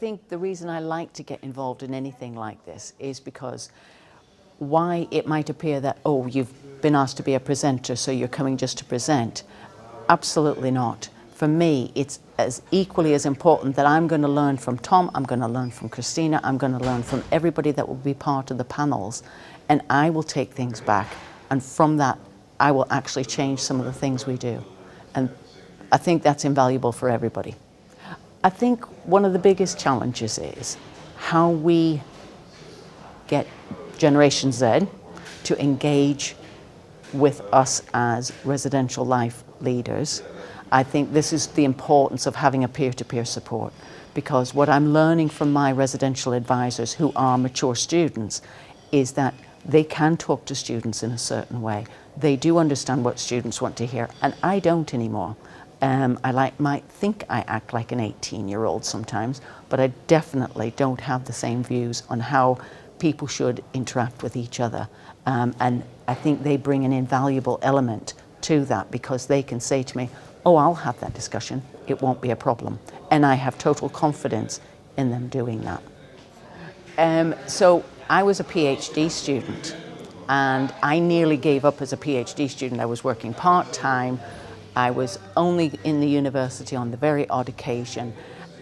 think the reason I like to get involved in anything like this is because why it might appear that, oh, you've been asked to be a presenter, so you're coming just to present. Absolutely not. For me, it's as equally as important that I'm going to learn from Tom, I'm going to learn from Christina, I'm going to learn from everybody that will be part of the panels, and I will take things back, and from that I will actually change some of the things we do. And I think that's invaluable for everybody. I think one of the biggest challenges is how we get Generation Z to engage with us as residential life leaders. I think this is the importance of having a peer-to-peer support, because what I'm learning from my residential advisors who are mature students is that they can talk to students in a certain way. They do understand what students want to hear, and I don't anymore. Might think I act like an 18-year-old sometimes, but I definitely don't have the same views on how people should interact with each other. And I think they bring an invaluable element to that, because they can say to me, oh, I'll have that discussion, it won't be a problem. And I have total confidence in them doing that. So I was a PhD student, and I nearly gave up as a PhD student. I was working part-time. I was only in the university on the very odd occasion,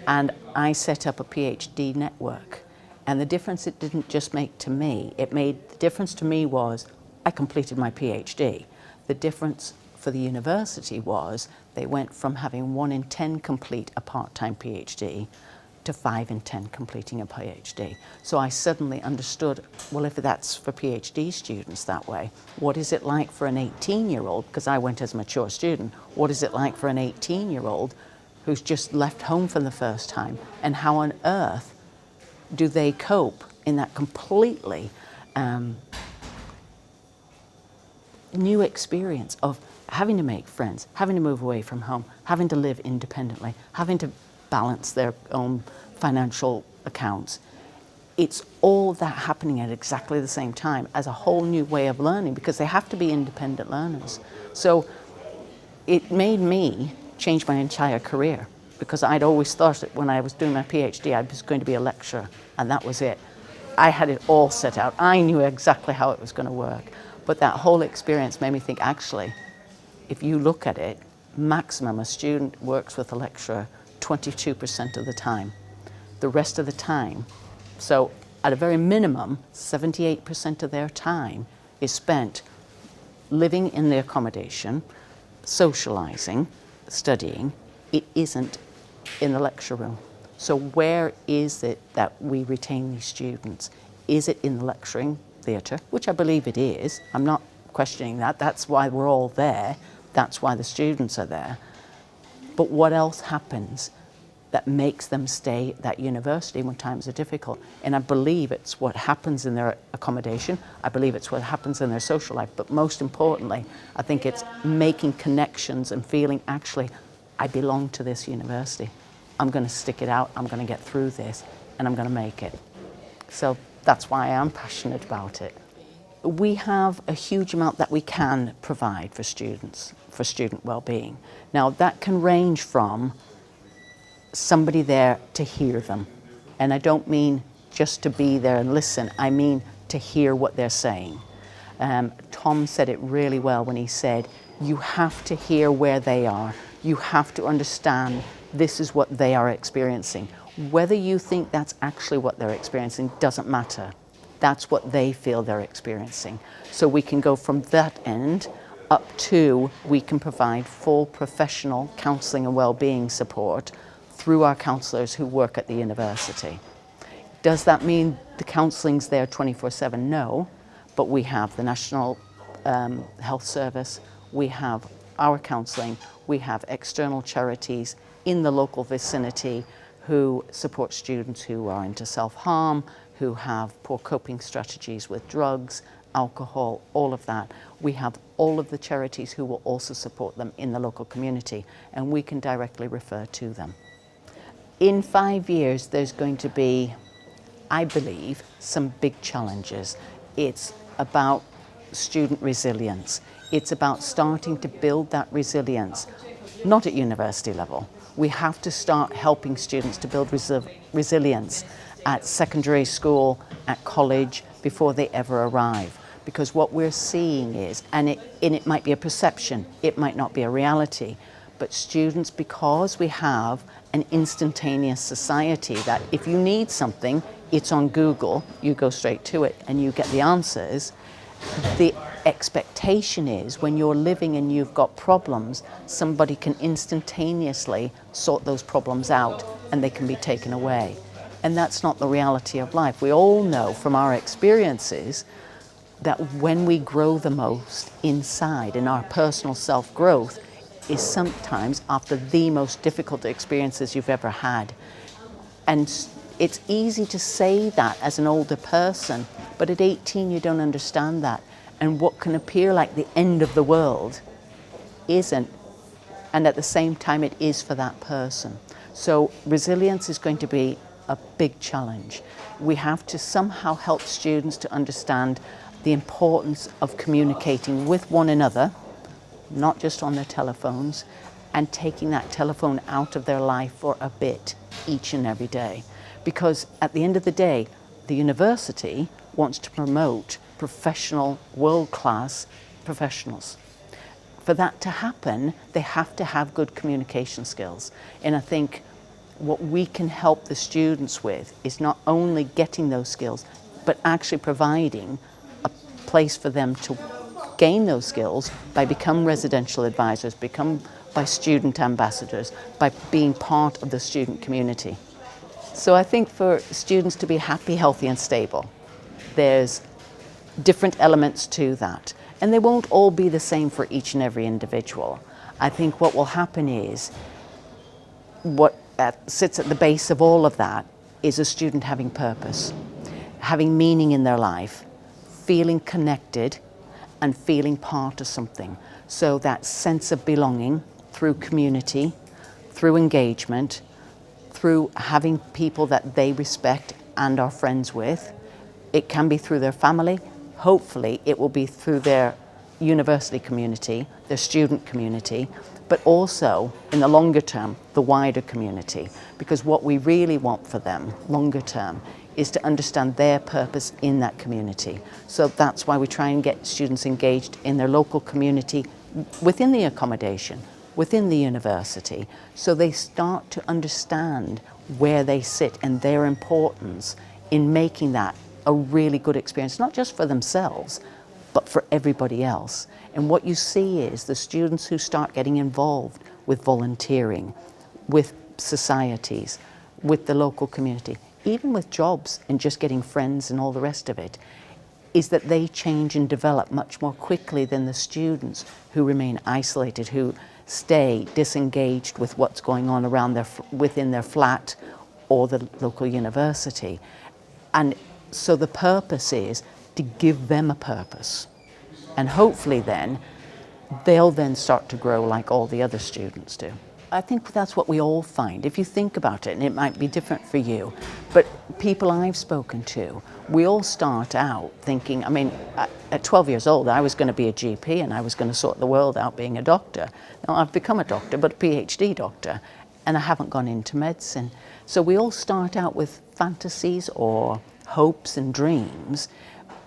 and I set up a PhD network. And the difference it didn't just make to me, the difference to me was I completed my PhD. The difference for the university was they went from having 1 in 10 complete a part-time PhD to 5 in 10 completing a PhD. So I suddenly understood, well, if that's for PhD students that way, what is it like for an 18-year-old, because I went as a mature student, what is it like for an 18-year-old who's just left home for the first time, and how on earth do they cope in that completely new experience of having to make friends, having to move away from home, having to live independently, having to balance their own financial accounts. It's all that happening at exactly the same time as a whole new way of learning, because they have to be independent learners. So it made me change my entire career, because I'd always thought that when I was doing my PhD I was going to be a lecturer, and that was it. I had it all set out. I knew exactly how it was going to work. But that whole experience made me think, actually, if you look at it, maximum a student works with a lecturer 22% of the time. The rest of the time, so at a very minimum, 78% of their time is spent living in the accommodation, socializing, studying. It isn't in the lecture room. So where is it that we retain these students? Is it in the lecturing theatre, which I believe it is. I'm not questioning that. That's why we're all there. That's why the students are there. But what else happens that makes them stay at that university when times are difficult? And I believe it's what happens in their accommodation. I believe it's what happens in their social life. But most importantly, I think it's making connections and feeling, actually, I belong to this university. I'm going to stick it out. I'm going to get through this, and I'm going to make it. So that's why I'm passionate about it. We have a huge amount that we can provide for students, for student well-being. Now, that can range from somebody there to hear them. And I don't mean just to be there and listen. I mean to hear what they're saying. Tom said it really well when he said, you have to hear where they are. You have to understand this is what they are experiencing. Whether you think that's actually what they're experiencing doesn't matter. That's what they feel they're experiencing. So we can go from that end up to, we can provide full professional counselling and well-being support through our counsellors who work at the university. Does that mean the counselling's there 24/7? No, but we have the National Health Service, we have our counselling, we have external charities in the local vicinity who support students who are into self-harm, who have poor coping strategies with drugs, alcohol, all of that. We have all of the charities who will also support them in the local community, and we can directly refer to them. In 5 years, there's going to be, I believe, some big challenges. It's about student resilience. It's about starting to build that resilience, not at university level, We have to start helping students to build resilience at secondary school, at college, before they ever arrive. Because what we're seeing is, and it might be a perception, it might not be a reality, but students, because we have an instantaneous society that if you need something, it's on Google, you go straight to it and you get the answers. The expectation is when you're living and you've got problems, somebody can instantaneously sort those problems out and they can be taken away. And that's not the reality of life. We all know from our experiences that when we grow the most inside in our personal self-growth is sometimes after the most difficult experiences you've ever had. And it's easy to say that as an older person, but at 18 you don't understand that. And what can appear like the end of the world isn't. And at the same time it is for that person. So resilience is going to be a big challenge. We have to somehow help students to understand the importance of communicating with one another, not just on their telephones, and taking that telephone out of their life for a bit each and every day. Because at the end of the day, the university wants to promote professional, world-class professionals. For that to happen, they have to have good communication skills. And I think what we can help the students with is not only getting those skills, but actually providing a place for them to gain those skills by becoming residential advisors, by student ambassadors, by being part of the student community. So I think for students to be happy, healthy and stable, there's different elements to that. And they won't all be the same for each and every individual. I think what will happen is, what sits at the base of all of that is a student having purpose, having meaning in their life, feeling connected and feeling part of something. So that sense of belonging through community, through engagement, through having people that they respect and are friends with. It can be through their family. Hopefully it will be through their university community, their student community, but also in the longer term, the wider community. Because what we really want for them, longer term, is to understand their purpose in that community. So that's why we try and get students engaged in their local community, within the accommodation, within the university, so they start to understand where they sit and their importance in making that a really good experience, not just for themselves, but for everybody else. And what you see is the students who start getting involved with volunteering, with societies, with the local community, even with jobs and just getting friends and all the rest of it, is that they change and develop much more quickly than the students who remain isolated, who stay disengaged with what's going on around within their flat or the local university. And so the purpose is to give them a purpose. And hopefully then, they'll then start to grow like all the other students do. I think that's what we all find. If you think about it, and it might be different for you, but people I've spoken to, we all start out thinking, I mean, at 12 years old, I was going to be a GP and I was going to sort the world out being a doctor. Now, I've become a doctor, but a PhD doctor, and I haven't gone into medicine. So we all start out with fantasies or hopes and dreams,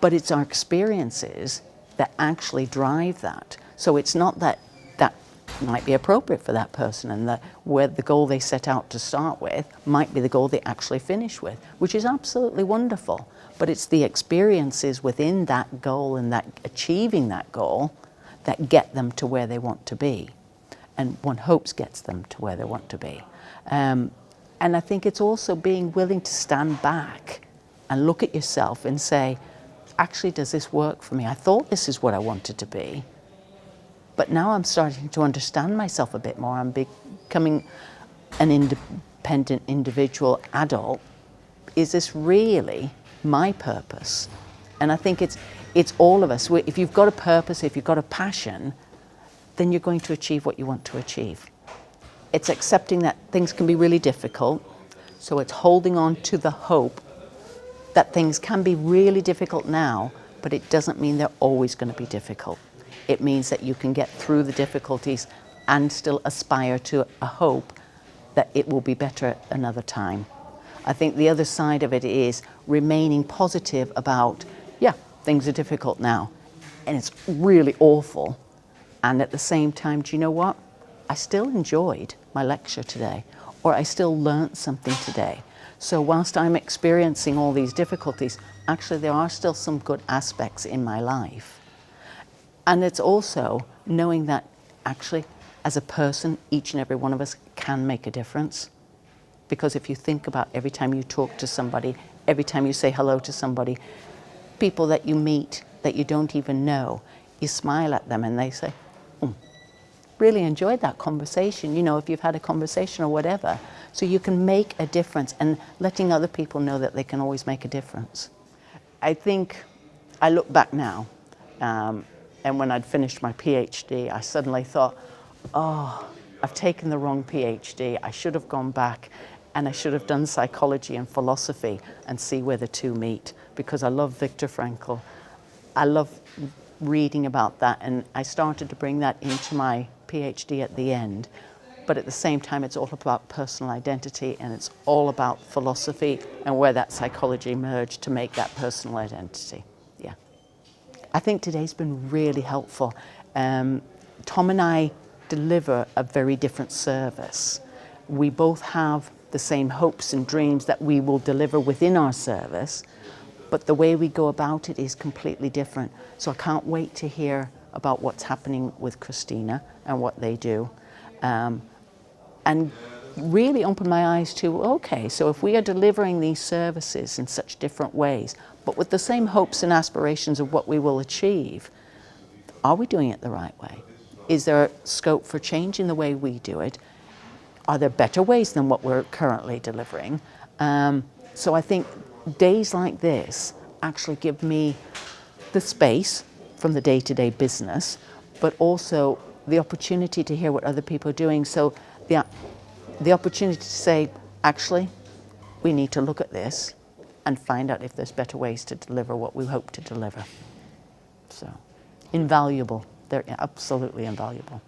but it's our experiences that actually drive that. So it's not that that might be appropriate for that person, and that where the goal they set out to start with might be the goal they actually finish with, which is absolutely wonderful. But it's the experiences within that goal and that achieving that goal that get them to where they want to be. And one hopes gets them to where they want to be. And I think it's also being willing to stand back and look at yourself and say, actually, does this work for me? I thought this is what I wanted to be, but now I'm starting to understand myself a bit more. I'm becoming an independent individual adult. Is this really my purpose? And I think it's all of us. If you've got a purpose, if you've got a passion, then you're going to achieve what you want to achieve. It's accepting that things can be really difficult, so it's holding on to the hope that things can be really difficult now, but it doesn't mean they're always going to be difficult. It means that you can get through the difficulties and still aspire to a hope that it will be better another time. I think the other side of it is remaining positive about, yeah, things are difficult now and it's really awful. And at the same time, do you know what? I still enjoyed my lecture today, or I still learnt something today. So whilst I'm experiencing all these difficulties, actually there are still some good aspects in my life. And it's also knowing that actually as a person, each and every one of us can make a difference. Because if you think about every time you talk to somebody, every time you say hello to somebody, people that you meet that you don't even know, you smile at them and they say, really enjoyed that conversation, you know, if you've had a conversation or whatever. So you can make a difference, and letting other people know that they can always make a difference. I think I look back now, and when I'd finished my PhD, I suddenly thought, oh, I've taken the wrong PhD. I should have gone back and I should have done psychology and philosophy and see where the two meet, because I love Viktor Frankl. I love reading about that, and I started to bring that into my PhD at the end. But at the same time, it's all about personal identity, and it's all about philosophy and where that psychology merged to make that personal identity. Yeah. I think today's been really helpful. Tom and I deliver a very different service. We both have the same hopes and dreams that we will deliver within our service, but the way we go about it is completely different. So I can't wait to hear about what's happening with Christina and what they do. And really open my eyes to, okay, so if we are delivering these services in such different ways, but with the same hopes and aspirations of what we will achieve, are we doing it the right way? Is there scope for change in the way we do it? Are there better ways than what we're currently delivering? So I think days like this actually give me the space from the day-to-day business, but also the opportunity to hear what other people are doing. So the opportunity to say, actually, we need to look at this and find out if there's better ways to deliver what we hope to deliver. So, invaluable. They're absolutely invaluable.